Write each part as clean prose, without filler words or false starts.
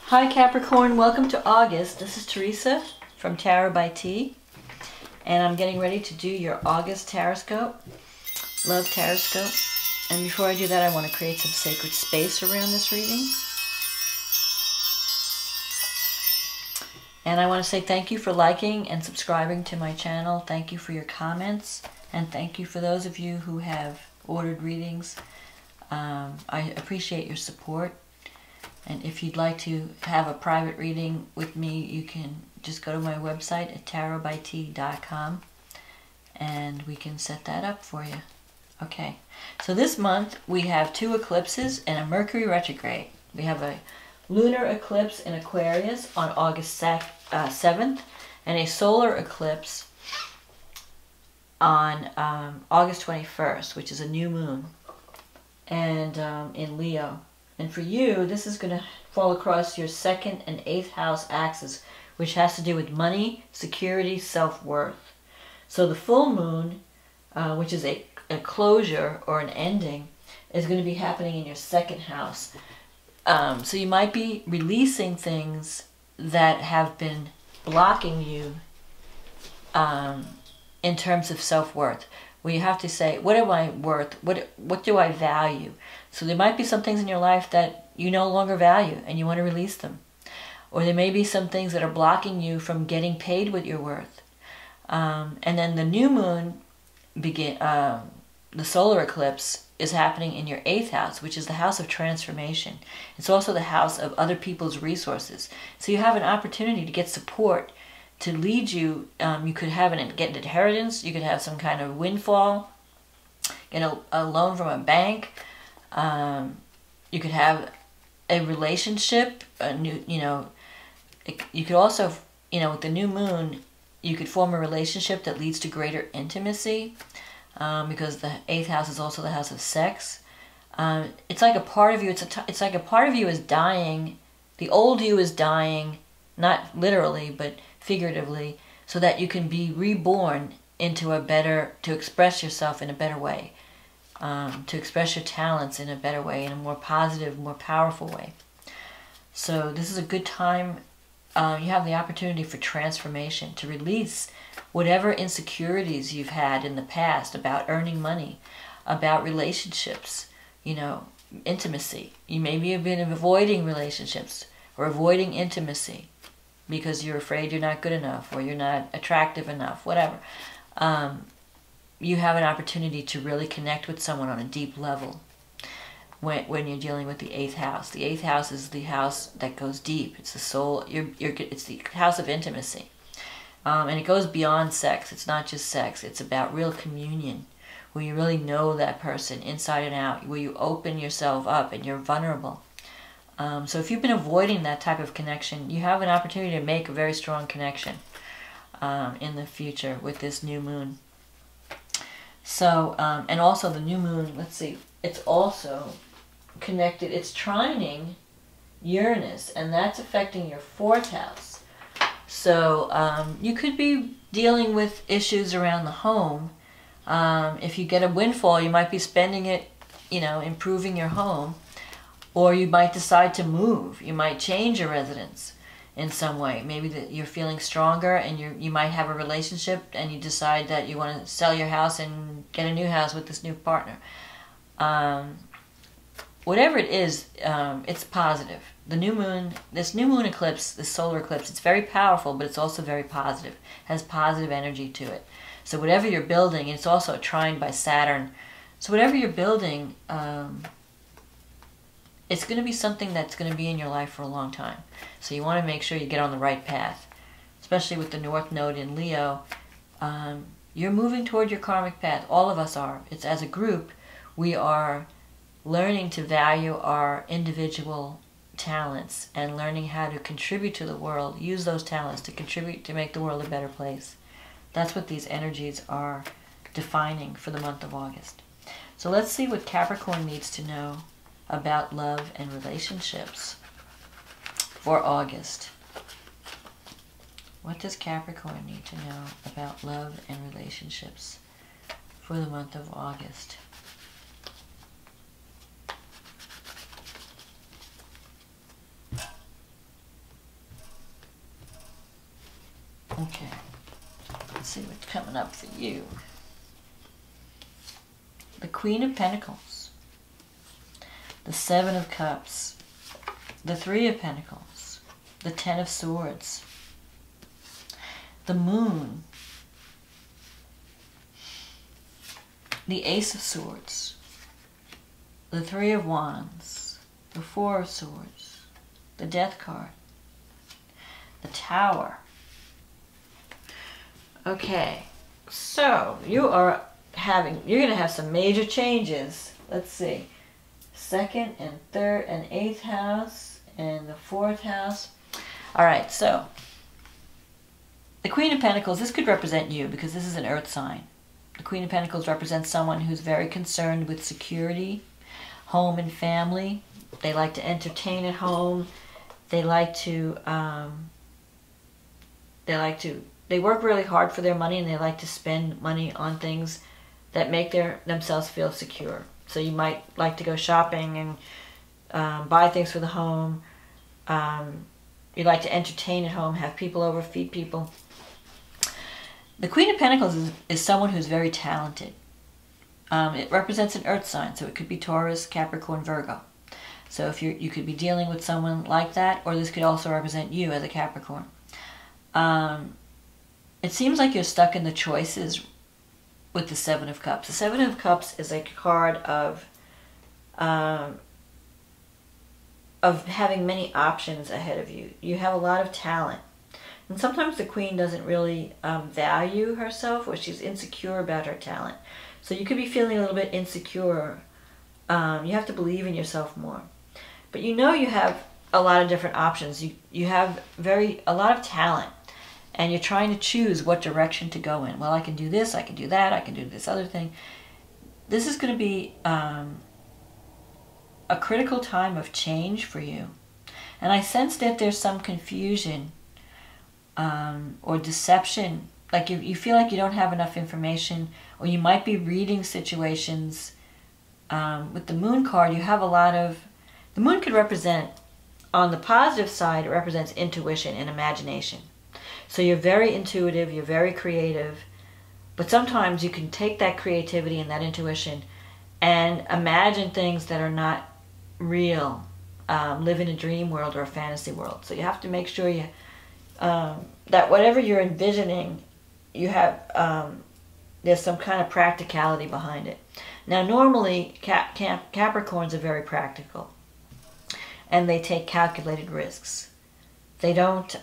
Hi Capricorn, welcome to August. This is Teresa from Tarot by T, and I'm getting ready to do your August TarotScope, Love TarotScope. And before I do that, I want to create some sacred space around this reading. And I want to say thank you for liking and subscribing to my channel. Thank you for your comments, and thank you for those of you who have ordered readings. I appreciate your support. And if you'd like to have a private reading with me, you can just go to my website at tarotbyt.com and we can set that up for you. Okay, so this month we have 2 eclipses and a Mercury retrograde. We have a lunar eclipse in Aquarius on August 7th and a solar eclipse on August 21st, which is a new moon, and in Leo. And for you, this is going to fall across your 2nd and 8th house axis, which has to do with money, security, self-worth. So the full moon, which is a closure or an ending, is going to be happening in your 2nd house. So you might be releasing things that have been blocking you in terms of self-worth. Where you have to say, what am I worth? What do I value? So there might be some things in your life that you no longer value and you want to release them. Or there may be some things that are blocking you from getting paid what you're worth. And then the new moon, the solar eclipse, is happening in your 8th house, which is the house of transformation. It's also the house of other people's resources. So you have an opportunity to get support to lead you. You could get an inheritance, you could have some kind of windfall, get a loan from a bank, you could have a relationship, you could also, with the new moon, you could form a relationship that leads to greater intimacy, because the 8th house is also the house of sex. It's like a part of you, it's like a part of you is dying, the old you is dying, not literally, but figuratively, so that you can be reborn into a better, to express yourself in a better way, to express your talents in a better way, in a more positive, more powerful way. So this is a good time. You have the opportunity for transformation, to release whatever insecurities you've had in the past about earning money, about relationships, intimacy. You maybe have been avoiding relationships or avoiding intimacy because you're afraid you're not good enough or you're not attractive enough, whatever. You have an opportunity to really connect with someone on a deep level when you're dealing with the 8th house. The 8th house is the house that goes deep. It's the soul. It's the house of intimacy. And it goes beyond sex. It's not just sex. It's about real communion, where you really know that person inside and out, where you open yourself up and you're vulnerable. So if you've been avoiding that type of connection, you have an opportunity to make a very strong connection in the future with this new moon. So, and also the new moon, let's see, it's also connected, it's trining Uranus, and that's affecting your 4th house. So you could be dealing with issues around the home. If you get a windfall, you might be spending it, improving your home. Or you might decide to move. You might change your residence in some way. Maybe that you're feeling stronger and you might have a relationship and you decide that you want to sell your house and get a new house with this new partner. Whatever it is, it's positive. The new moon, this new moon eclipse, this solar eclipse, it's very powerful, but it's also very positive. It has positive energy to it. So whatever you're building, it's also a trine by Saturn. So whatever you're building, it's going to be something that's going to be in your life for a long time. So you want to make sure you get on the right path. Especially with the North Node in Leo. You're moving toward your karmic path. All of us are. It's as a group, we are learning to value our individual talents and learning how to contribute to the world. Use those talents to contribute to make the world a better place. That's what these energies are defining for the month of August. So let's see what Capricorn needs to know about love and relationships for August. What does Capricorn need to know about love and relationships for the month of August? Okay. Let's see what's coming up for you. The Queen of Pentacles. The Seven of Cups. The Three of Pentacles. The Ten of Swords. The Moon. The Ace of Swords. The Three of Wands. The Four of Swords. The Death card. The Tower. Okay, so you're going to have some major changes. Let's see. Second and third and eighth house and the fourth house. All right, so the Queen of Pentacles, this could represent you because this is an earth sign. The Queen of Pentacles represents someone who's very concerned with security, home and family. They like to entertain at home. They work really hard for their money, and they like to spend money on things that make themselves feel secure. So you might like to go shopping and buy things for the home. You like to entertain at home, have people over, feed people. The Queen of Pentacles is someone who's very talented. It represents an earth sign, so it could be Taurus, Capricorn, Virgo. So if you could be dealing with someone like that, or this could also represent you as a Capricorn. It seems like you're stuck in the choices with the Seven of Cups. The Seven of Cups is a card of having many options ahead of you. You have a lot of talent. And sometimes the Queen doesn't really value herself, or she's insecure about her talent. So you could be feeling a little bit insecure. You have to believe in yourself more. But you know you have a lot of different options. You have a lot of talent. And you're trying to choose what direction to go in. Well, I can do this, I can do that, I can do this other thing. This is going to be a critical time of change for you. And I sense that there's some confusion or deception. Like you feel like you don't have enough information, or you might be reading situations. With the Moon card, you have a lot of... The Moon could represent, on the positive side, it represents intuition and imagination. So you're very intuitive, you're very creative, but sometimes you can take that creativity and that intuition and imagine things that are not real, live in a dream world or a fantasy world. So you have to make sure that whatever you're envisioning, you have there's some kind of practicality behind it. Now normally Capricorns are very practical, and they take calculated risks. They don't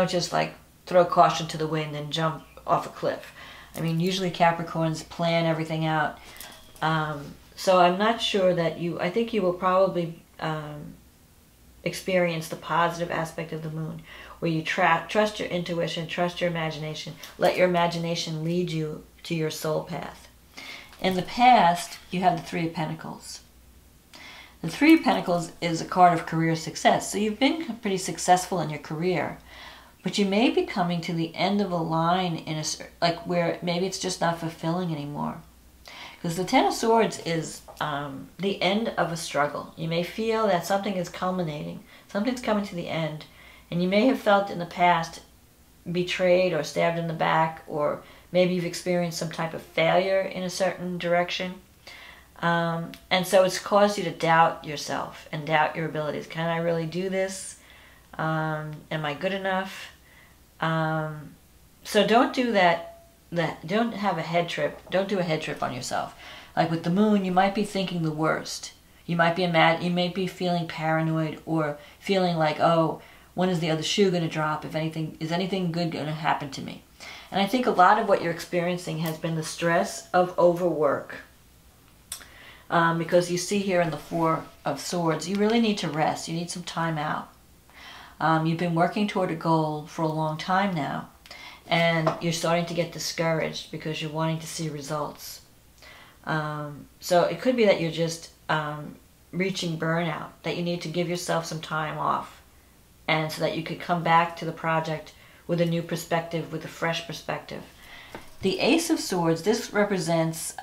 just like throw caution to the wind and jump off a cliff. I mean, usually Capricorns plan everything out. So I'm not sure that I think you will probably experience the positive aspect of the Moon, where you trust your intuition, trust your imagination, let your imagination lead you to your soul path. In the past, you have the Three of Pentacles. The Three of Pentacles is a card of career success. So you've been pretty successful in your career. But you may be coming to the end of a line where maybe it's just not fulfilling anymore. Because the Ten of Swords is the end of a struggle. You may feel that something is culminating. Something's coming to the end. And you may have felt in the past betrayed or stabbed in the back, or maybe you've experienced some type of failure in a certain direction. And so it's caused you to doubt yourself and doubt your abilities. Can I really do this? Am I good enough? So don't do that. Don't have a head trip. Don't do a head trip on yourself. Like with the Moon, you might be thinking the worst. You might be feeling paranoid, or feeling like, oh, when is the other shoe going to drop? Is anything good going to happen to me? And I think a lot of what you're experiencing has been the stress of overwork. Because you see here in the Four of Swords, you really need to rest. You need some time out. You've been working toward a goal for a long time now, and you're starting to get discouraged because you're wanting to see results. So it could be that you're just reaching burnout, that you need to give yourself some time off, and so that you could come back to the project with a new perspective, with a fresh perspective. The Ace of Swords, this represents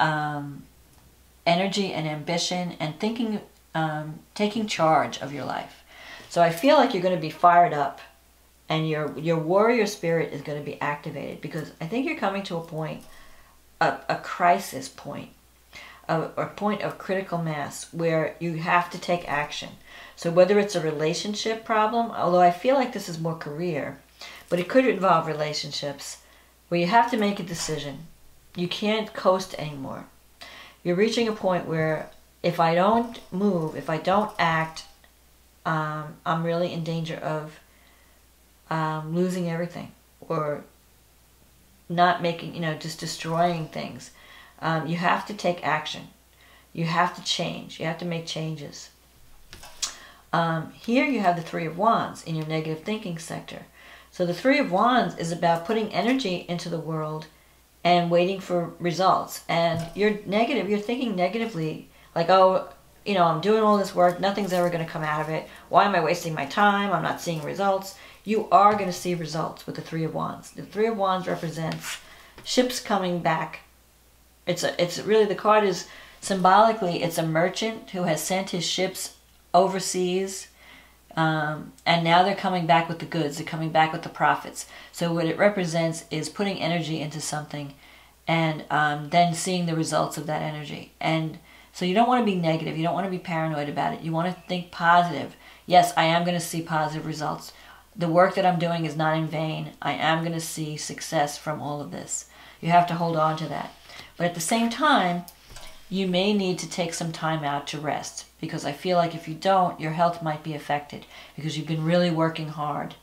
energy and ambition and taking charge of your life. So I feel like you're going to be fired up And your warrior spirit is going to be activated, because I think you're coming to a point, a crisis point, a point of critical mass where you have to take action. So whether it's a relationship problem, although I feel like this is more career, but it could involve relationships where you have to make a decision. You can't coast anymore. You're reaching a point where if I don't move, if I don't act, I'm really in danger of losing everything, or not making, just destroying things. You have to take action. You have to change. You have to make changes. Here you have the Three of Wands in your negative thinking sector. So the Three of Wands is about putting energy into the world and waiting for results. And you're negative. You're thinking negatively, like, oh, I'm doing all this work. Nothing's ever going to come out of it. Why am I wasting my time? I'm not seeing results. You are going to see results with the Three of Wands. The Three of Wands represents ships coming back. It's really, the card is symbolically, it's a merchant who has sent his ships overseas, and now they're coming back with the goods. They're coming back with the profits. So what it represents is putting energy into something, and then seeing the results of that energy. And so you don't want to be negative. You don't want to be paranoid about it. You want to think positive. Yes, I am going to see positive results. The work that I'm doing is not in vain. I am going to see success from all of this. You have to hold on to that. But at the same time, you may need to take some time out to rest, because I feel like if you don't, your health might be affected because you've been really working hard.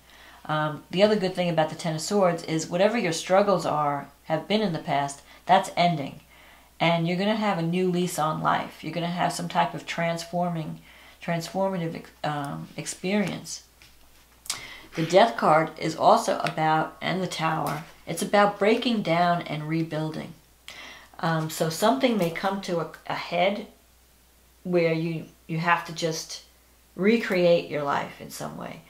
The other good thing about the Ten of Swords is whatever your struggles have been in the past, that's ending. And you're going to have a new lease on life. You're going to have some type of transformative experience. The Death card is also about, and the Tower, it's about breaking down and rebuilding. So something may come to a head where you have to just recreate your life in some way.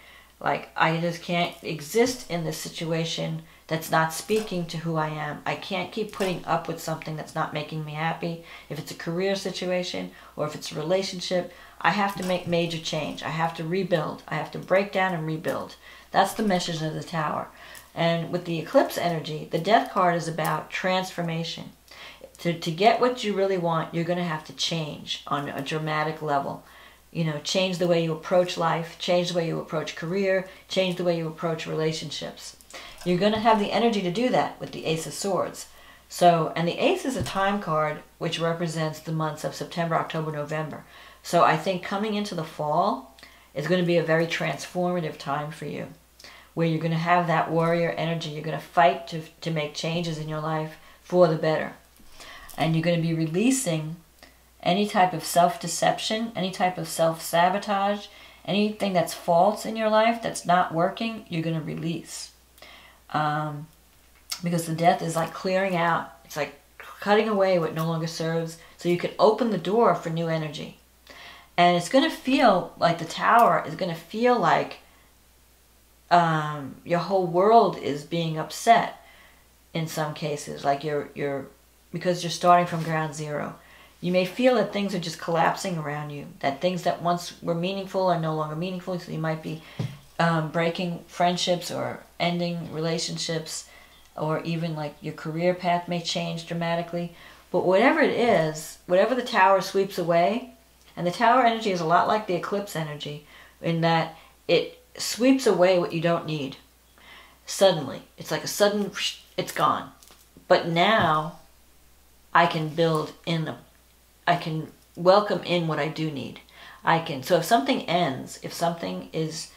Like, I just can't exist in this situation that's not speaking to who I am. I can't keep putting up with something that's not making me happy. If it's a career situation or if it's a relationship, I have to make major change. I have to rebuild. I have to break down and rebuild. That's the message of the Tower. And with the eclipse energy, the Death card is about transformation. To get what you really want, you're going to have to change on a dramatic level. Change the way you approach life, change the way you approach career, change the way you approach relationships. You're going to have the energy to do that with the Ace of Swords. So, and the Ace is a time card which represents the months of September, October, November. So I think coming into the fall is going to be a very transformative time for you, where you're going to have that warrior energy. You're going to fight to make changes in your life for the better. And you're going to be releasing any type of self-deception, any type of self-sabotage, anything that's false in your life that's not working, you're going to release. Because the Death is like clearing out. It's like cutting away what no longer serves, so you can open the door for new energy. And it's going to feel like the Tower is going to feel like your whole world is being upset in some cases. Like because you're starting from ground zero. You may feel that things are just collapsing around you, that things that once were meaningful are no longer meaningful, so you might be breaking friendships or ending relationships, or even like your career path may change dramatically. But whatever it is, whatever the Tower sweeps away, and the Tower energy is a lot like the eclipse energy in that it sweeps away what you don't need. Suddenly. It's like a sudden, it's gone. But now I can build in, I can welcome in what I do need. So if something ends, if something is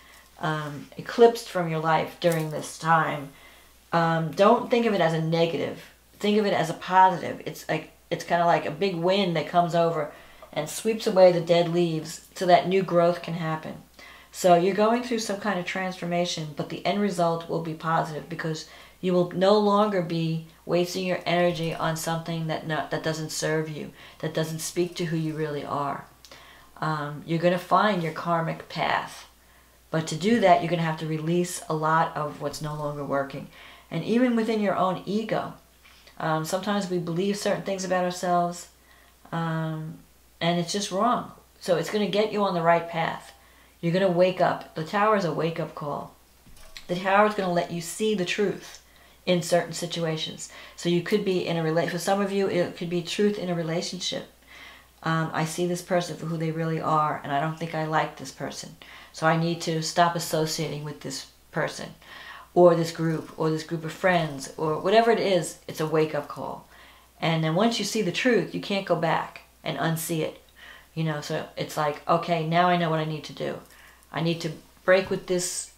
eclipsed from your life during this time, don't think of it as a negative. Think of it as a positive. It's kind of like a big wind that comes over and sweeps away the dead leaves so that new growth can happen. So you're going through some kind of transformation, but the end result will be positive because you will no longer be wasting your energy on something that doesn't serve you, that doesn't speak to who you really are. You're going to find your karmic path. But to do that, you're going to have to release a lot of what's no longer working. And even within your own ego, sometimes we believe certain things about ourselves, and it's just wrong. So it's going to get you on the right path. You're going to wake up. The Tower is a wake-up call. The Tower is going to let you see the truth in certain situations. So you could be in a relationship. For some of you, it could be truth in a relationship. I see this person for who they really are, and I don't think I like this person. So I need to stop associating with this person, or this group of friends, or whatever it is. It's a wake-up call. And then once you see the truth, you can't go back and unsee it. You know, so it's like, okay, now I know what I need to do. I need to break with this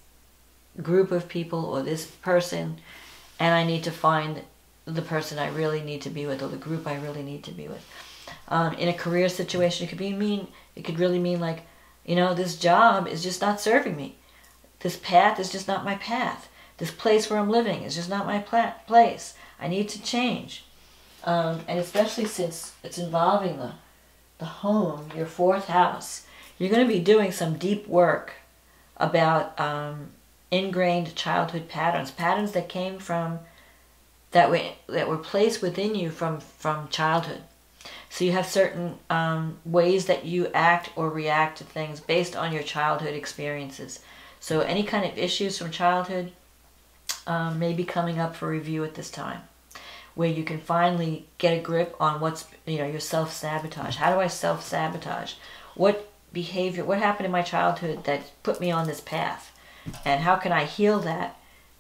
group of people or this person, and I need to find the person I really need to be with, or the group I really need to be with. In a career situation, it could really mean like, you know, this job is just not serving me. This path is just not my path. This place where I'm living is just not my place. I need to change. And especially since it's involving the home, your 4th house, you're going to be doing some deep work about ingrained childhood patterns that came from, that were placed within you from childhood. So you have certain ways that you act or react to things based on your childhood experiences. So any kind of issues from childhood may be coming up for review at this time, where you can finally get a grip on what's, you know, your self-sabotage. How do I self-sabotage? What behavior, what happened in my childhood that put me on this path? And how can I heal that,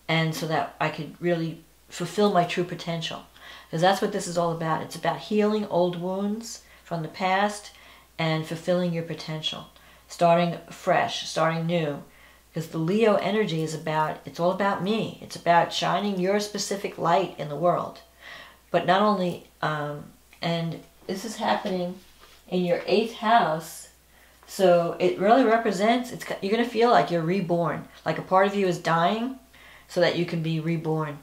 and so that I could really fulfill my true potential? Because that's what this is all about. It's about healing old wounds from the past and fulfilling your potential. Starting fresh, starting new. Because the Leo energy is about, it's all about me. It's about shining your specific light in the world. But not only, and this is happening in your 8th house, so it really represents, you're going to feel like you're reborn. Like a part of you is dying so that you can be reborn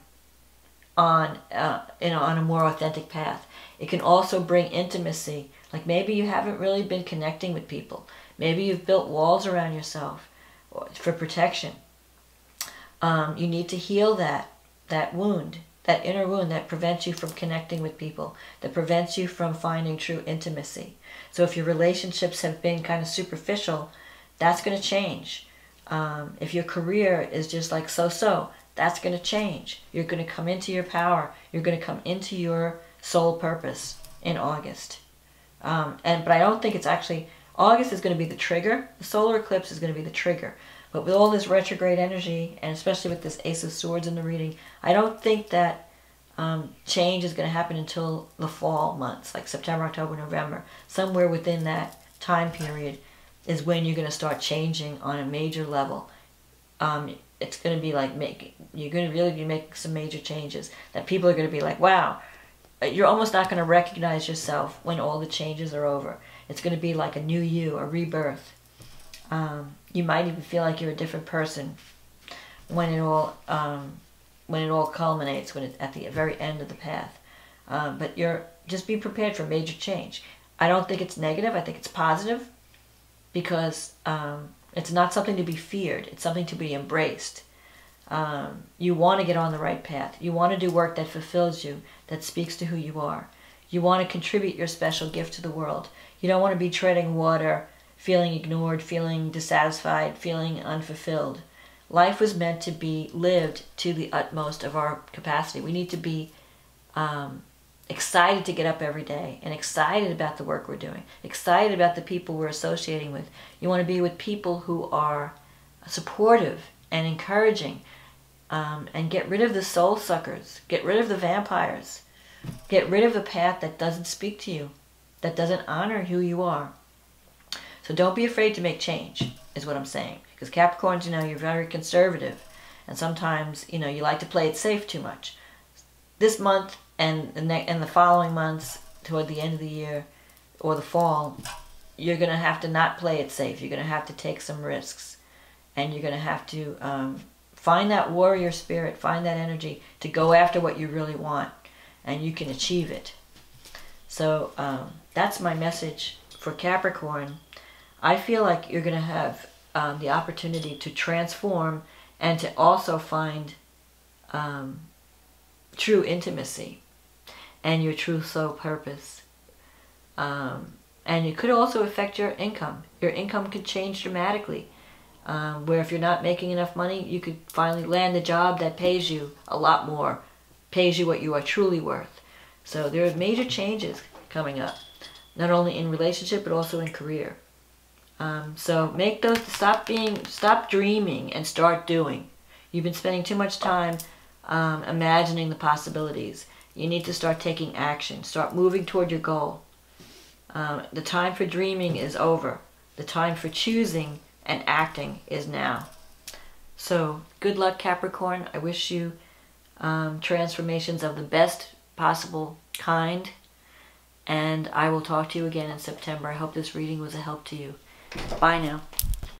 on on a more authentic path. It can also bring intimacy. Like maybe you haven't really been connecting with people. Maybe you've built walls around yourself for protection. You need to heal that wound, that inner wound that prevents you from connecting with people, that prevents you from finding true intimacy. So if your relationships have been kind of superficial, that's going to change. If your career is just like so-so, that's going to change. You're going to come into your power. You're going to come into your soul purpose in August. But I don't think it's actually, August is going to be the trigger. The solar eclipse is going to be the trigger. But with all this retrograde energy, and especially with this Ace of Swords in the reading, I don't think that change is going to happen until the fall months, like September, October, November. Somewhere within that time period is when you're going to start changing on a major level. It's going to be like you're going to really be making some major changes that people are going to be like, wow. You're almost not going to recognize yourself when all the changes are over. It's going to be like a new you, a rebirth. You might even feel like you're a different person when it all culminates, when it's at the very end of the path. But just be prepared for major change. I don't think it's negative. I think it's positive, because it's not something to be feared. It's something to be embraced. You want to get on the right path. You want to do work that fulfills you, that speaks to who you are. You want to contribute your special gift to the world. You don't want to be treading water, feeling ignored, feeling dissatisfied, feeling unfulfilled. Life was meant to be lived to the utmost of our capacity. We need to be excited to get up every day, and excited about the work we're doing, excited about the people we're associating with. You want to be with people who are supportive and encouraging, and get rid of the soul suckers, get rid of the vampires, get rid of the path that doesn't speak to you, that doesn't honor who you are. So don't be afraid to make change, is what I'm saying. Because Capricorns, you're very conservative, and sometimes, you like to play it safe too much. This month and the following months, toward the end of the year or the fall, you're going to have to not play it safe. You're going to have to take some risks, and you're going to have to find that warrior spirit, find that energy to go after what you really want, and you can achieve it. So that's my message for Capricorn. I feel like you're going to have the opportunity to transform and to also find true intimacy and your true soul purpose. And it could also affect your income. Your income could change dramatically. where if you're not making enough money, you could finally land a job that pays you a lot more, pays you what you are truly worth. So there are major changes coming up, not only in relationship, but also in career. So make those, stop dreaming and start doing. You've been spending too much time imagining the possibilities. You need to start taking action. Start moving toward your goal. The time for dreaming is over. The time for choosing and acting is now. So good luck, Capricorn. I wish you transformations of the best possible kind. And I will talk to you again in September. I hope this reading was a help to you. Bye now.